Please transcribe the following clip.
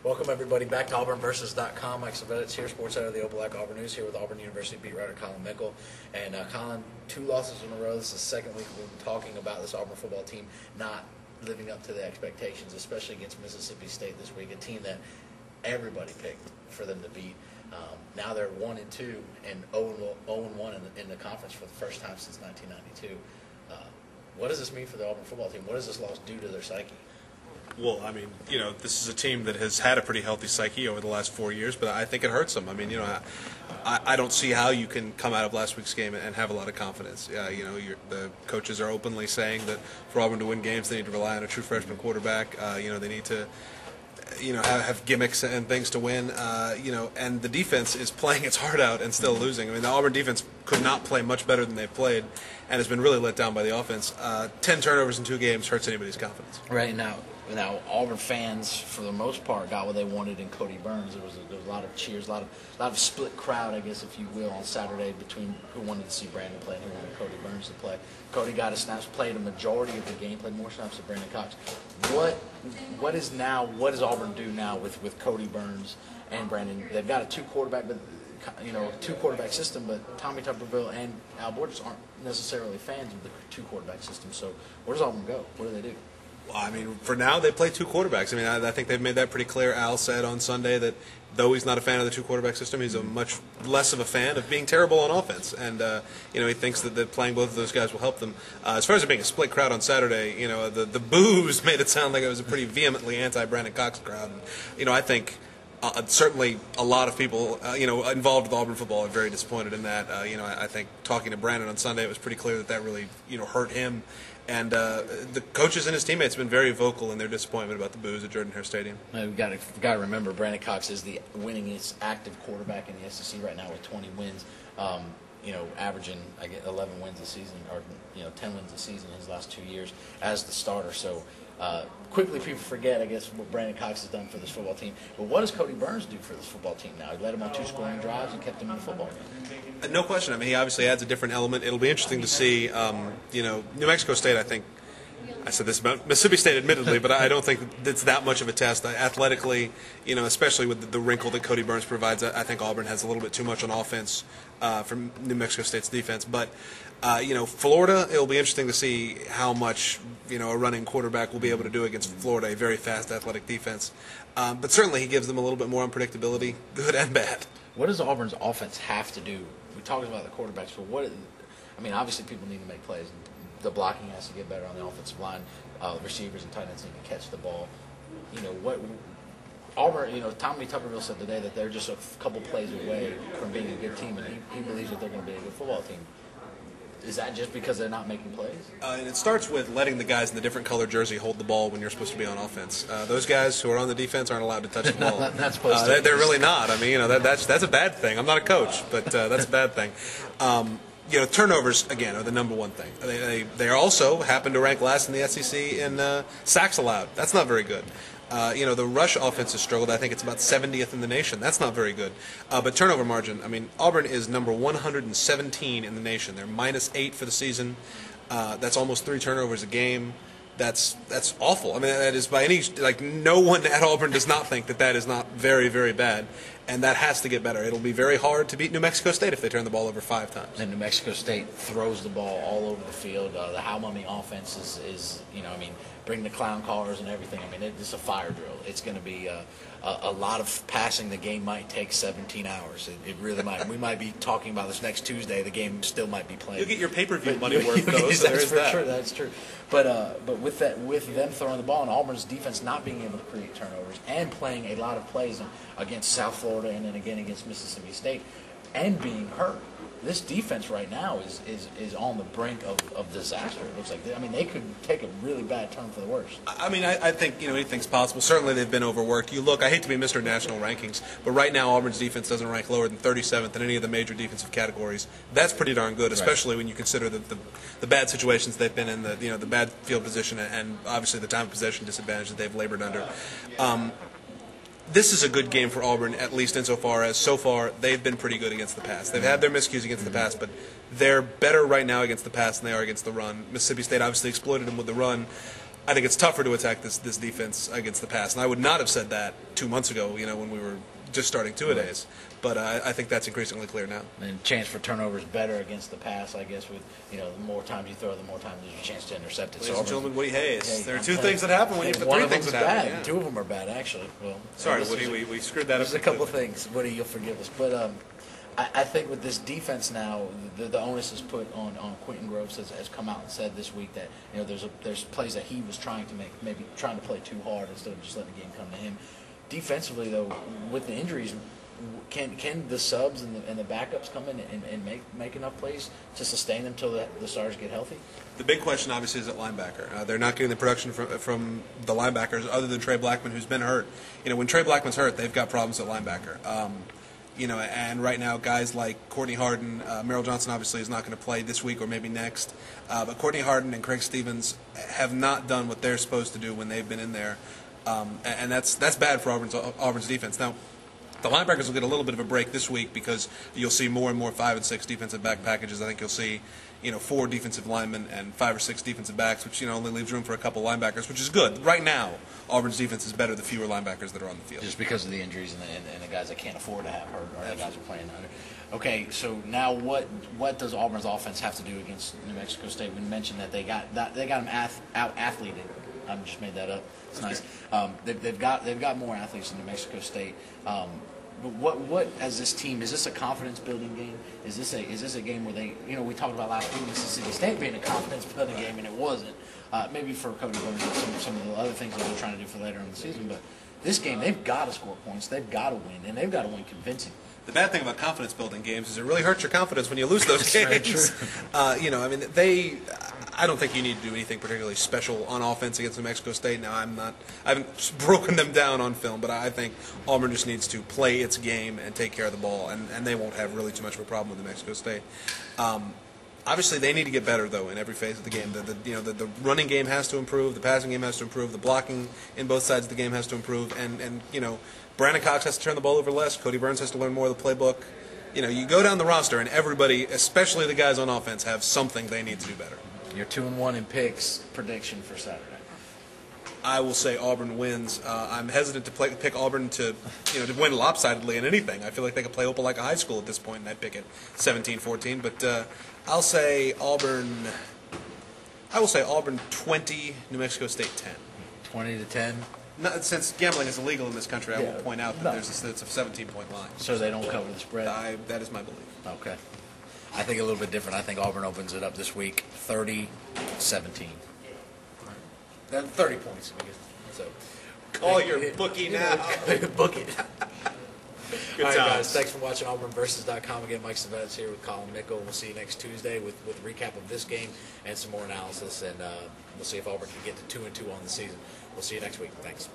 Welcome, everybody, back to AuburnVersus.com. Mike Szvetitz here, sports editor of the Opelika-Auburn News, here with Auburn University beat writer Collin Mickle. And Collin, 2 losses in a row. This is the second week we've been talking about this Auburn football team not living up to the expectations, especially against Mississippi State this week, a team that everybody picked for them to beat. Now they're 1-2 and 0-1 in the conference for the first time since 1992. What does this mean for the Auburn football team? What does this loss do to their psyche? Well, I mean, this is a team that has had a pretty healthy psyche over the last 4 years, but I think it hurts them. I mean, I don't see how you can come out of last week's game and have a lot of confidence. The coaches are openly saying that for Auburn to win games, they need to rely on a true freshman quarterback. They need to, have gimmicks and things to win. And the defense is playing its heart out and still losing. I mean, the Auburn defense could not play much better than they've played, and has been really let down by the offense. 10 turnovers in 2 games hurts anybody's confidence. Right now, Auburn fans, for the most part, got what they wanted in Cody Burns. There was a lot of cheers, a lot of split crowd, I guess, if you will, on Saturday between who wanted to see Brandon play and who wanted Cody Burns to play. Cody got his snaps, played a majority of the game, played more snaps than Brandon Cox. What does Auburn do now with Cody Burns and Brandon? They've got a two-quarterback system, but Tommy Tuberville and Al Borges aren't necessarily fans of the two-quarterback system. So where does Auburn go? What do they do? Well, I mean, for now, they play 2 quarterbacks. I mean, I think they've made that pretty clear. Al said on Sunday that though he's not a fan of the 2-quarterback system, he's a much less of a fan of being terrible on offense. And, he thinks that playing both of those guys will help them. As far as it being a split crowd on Saturday, the boos made it sound like it was a pretty vehemently anti-Brandon Cox crowd. And, I think certainly a lot of people, involved with Auburn football are very disappointed in that. I think talking to Brandon on Sunday, it was pretty clear that really, hurt him. And the coaches and his teammates have been very vocal in their disappointment about the boos at Jordan-Hare Stadium. We've got to remember, Brandon Cox is the winningest active quarterback in the SEC right now with 20 wins. Averaging 11 wins a season, or 10 wins a season in his last 2 years as the starter. So quickly people forget, I guess, what Brandon Cox has done for this football team. But what does Cody Burns do for this football team now? He led them on 2 scoring drives and kept them in the football game. No question. I mean, he obviously adds a different element. It'll be interesting to see. New Mexico State, I think. I said this about Mississippi State, admittedly, but I don't think it's that much of a test. Athletically, especially with the wrinkle that Cody Burns provides, I think Auburn has a little bit too much on offense from New Mexico State's defense. But, Florida, it'll be interesting to see how much, a running quarterback will be able to do against Florida, a very fast, athletic defense. But certainly he gives them a little bit more unpredictability, good and bad. What does Auburn's offense have to do? We talked about the quarterbacks, but obviously people need to make plays. The blocking has to get better on the offensive line. Receivers and tight ends need to catch the ball. Auburn, Tommy Tuberville said today that they're just a couple plays away from being a good team, and he believes that they're going to be a good football team. Is that just because they're not making plays? And it starts with letting the guys in the different color jersey hold the ball when you're supposed to be on offense. Those guys who are on the defense aren't allowed to touch the ball. Not supposed to. They're really not. I mean, that's a bad thing. I'm not a coach, but that's a bad thing. Turnovers, again, are the number one thing. They also happen to rank last in the SEC in sacks allowed. That's not very good. The rush offense has struggled. I think it's about 70th in the nation. That's not very good. But turnover margin, Auburn is number 117 in the nation. They're -8 for the season. That's almost 3 turnovers a game. That's awful. That is by any, no one at Auburn does not think that is not very, very bad. And that has to get better. It'll be very hard to beat New Mexico State if they turn the ball over 5 times. And New Mexico State throws the ball all over the field. The How Mummy offense is bring the clown cars and everything. It's a fire drill. It's going to be a lot of passing. The game might take 17 hours. It really might. We might be talking about this next Tuesday. The game still might be playing. You'll get your pay-per-view money worth, though. So there is that. True. That's true. But with them throwing the ball and Auburn's defense not being able to create turnovers and playing a lot of plays against South Florida and then again against Mississippi State and being hurt, this defense right now is on the brink of disaster. It looks like they could take a really bad turn for the worse. I think anything's possible. Certainly they've been overworked. You look, I hate to be Mr. National Rankings, but right now Auburn's defense doesn't rank lower than 37th in any of the major defensive categories. That's pretty darn good, especially when you consider the bad situations they've been in, the bad field position and obviously the time of possession disadvantage that they've labored under. This is a good game for Auburn, at least insofar as so far they've been pretty good against the pass. They've had their miscues against the pass, but they're better right now against the pass than they are against the run. Mississippi State obviously exploited them with the run. I think it's tougher to attack this defense against the pass. And I would not have said that 2 months ago, when we were just starting two-a-days. But I think that's increasingly clear now. And chance for turnovers better against the pass, I guess, with, the more times you throw, the more times there's a chance to intercept it. Ladies and gentlemen, Woody Hayes. There are two things that happen when you have three things that happen. Yeah. Two of them are bad, actually. Well, sorry, Woody, we screwed that up. There's a couple of things. Woody, you'll forgive us. But I think with this defense now, the onus is put on Quentin Groves has come out and said this week that there's plays that he was trying to make, maybe trying to play too hard instead of just letting the game come to him. Defensively, though, with the injuries, can the subs and the backups come in and make enough plays to sustain them until the stars get healthy? The big question, obviously, is at linebacker. They're not getting the production from the linebackers other than Trey Blackman, who's been hurt. When Trey Blackman's hurt, they've got problems at linebacker. And right now, guys like Courtney Harden, Merrill Johnson obviously is not going to play this week or maybe next, but Courtney Harden and Craig Stevens have not done what they're supposed to do when they've been in there, and that's bad for Auburn's defense. Now, the linebackers will get a little bit of a break this week because you'll see more and more 5 and 6 defensive back packages. I think you'll see 4 defensive linemen and 5 or 6 defensive backs, which only leaves room for a couple linebackers, which is good. Right now, Auburn's defense is better the fewer linebackers that are on the field. Just because of the injuries and the guys that can't afford to have hurt, or the guys who are playing under. Okay, so now what does Auburn's offense have to do against New Mexico State? We mentioned that they got them out athleted. I just made that up. It's nice. They've got more athletes than New Mexico State. But what as this team, is this a confidence building game? Is this a game where they, we talked about last week Mississippi State being a confidence building game, and it wasn't. Maybe for Cody Burns and some of the other things that they're trying to do for later in the season, but this game they've got to score points, they've got to win, and they've got to win convincing. The bad thing about confidence building games is it really hurts your confidence when you lose those games. I don't think you need to do anything particularly special on offense against New Mexico State. Now, I haven't broken them down on film, but I think Auburn just needs to play its game and take care of the ball, and they won't have really too much of a problem with New Mexico State. Obviously, they need to get better, though, in every phase of the game. The running game has to improve, the passing game has to improve, the blocking in both sides of the game has to improve, and Brandon Cox has to turn the ball over less. Cody Burns has to learn more of the playbook. You go down the roster, and everybody, especially the guys on offense, have something they need to do better. You're 2-1 in picks. Prediction for Saturday? I will say Auburn wins. I'm hesitant to pick Auburn to win lopsidedly in anything. I feel like they could play Opelika High School at this point, and I'd pick it 17-14. But I'll say Auburn. I will say Auburn 20, New Mexico State 10. 20-10. Since gambling is illegal in this country, I will point out that it's a 17-point line. So they don't cover the spread? That is my belief. Okay. I think a little bit different. I think Auburn opens it up this week 30-17. 30 points. So call your bookie now. Book it. Good All right, times. guys. Thanks for watching AuburnVersus.com. Again, Mike Szvetitz here with Collin Mickle. We'll see you next Tuesday with a recap of this game and some more analysis. And we'll see if Auburn can get to 2-2 on the season. We'll see you next week. Thanks.